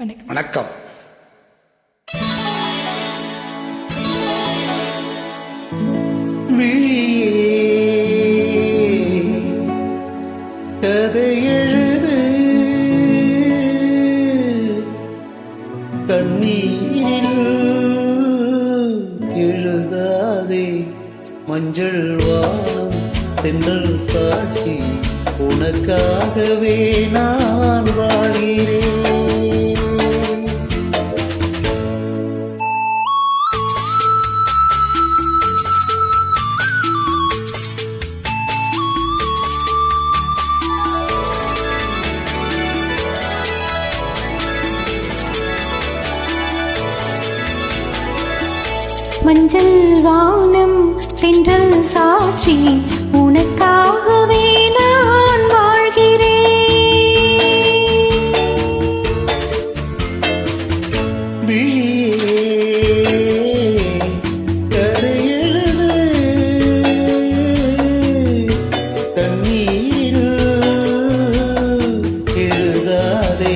வணக்கம். கதை எழுது கண்ணீரில் எழுதாதே மஞ்சள் வானம் தென்றல் சாட்சி உனக்காகவே நான் வாழ்கிறேன். மஞ்சள் வானம் தென்றல் சாட்சி உனக்காகவே நான் வாழ்கிறேன். கதை எழுது கண்ணீரில் எழுதாதே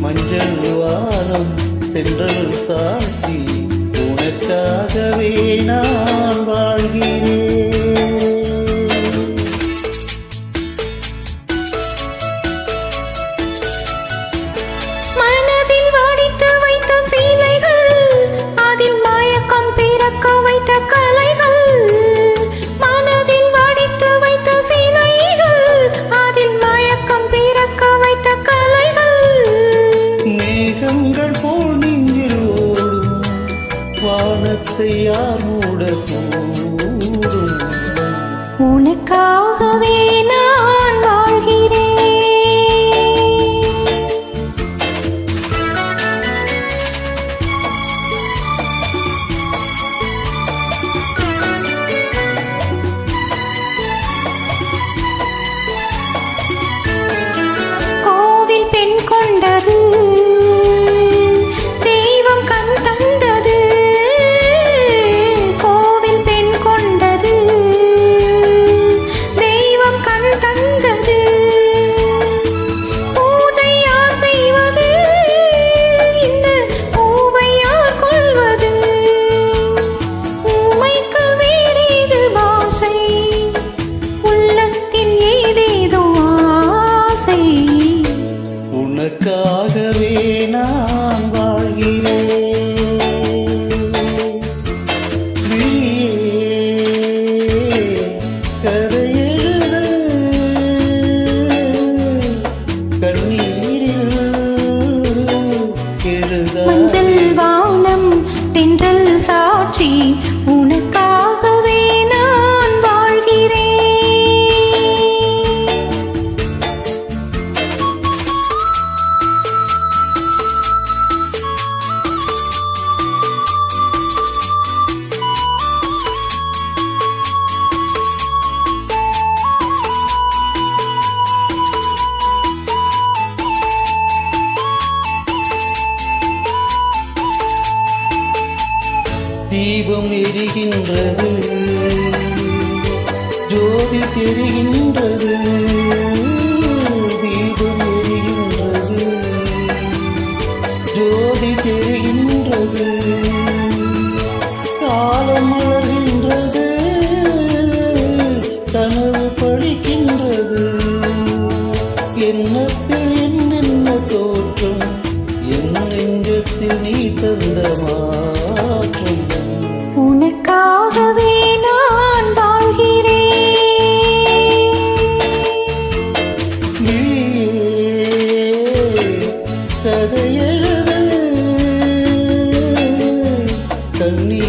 மஞ்சள் வானம் தென்றல் சாட்சி உனக்காகவே நான் வாழ்கிறேன். மனதில் வாடித்து வைத்த சீலைகள், அதில் மயக்கம் பிறக்க வைத்த கலைகள். மனதில் வாடித்து வைத்த சீலைகள், அதில் மயக்கம் பிறக்க வைத்த கலைகள். மேகங்கள் போல் நெஞ்சில் ஓடும் வானத்தை யார் மூடக்கூடும். உனக்காகவே நான் வாழ்கிறேன். கோவில் பெண் கொண்டது, தெய்வம் கண் தந்தது. கோவில் பெண் கொண்டது, தெய்வம் கண் தந்தது. பூஜை யார் செய்வது, இந்த பூவை யார் கொள்வது? ஊமைக்கு வேறேது பாஷை, உள்ளத்தின் ஏதேதோ ஆசை. உனக்காகவே நான் வாழ்கிறேன். கதை எழுது கண்ணீரில் எழுதாதே மஞ்சள் வானம் தென்றல் சாட்சி உனக்காகவே நான் வாழ்கிறேன். தீபம் எரிகின்றது, ஜோதி தெரிகின்றது. தீபம் எரிகின்றது, ஜோதி தெரிகின்றது. காலம் மலர்கின்றது, கனவு படிக்கின்றது. எண்ணத்தில் என்னென்ன தோற்றம், என் நெஞ்சத்தில் நீ தந்த மாற்றம். உனக்காகவே நான் வாழ்கிறேன். கதை எழுது கண்ணீர்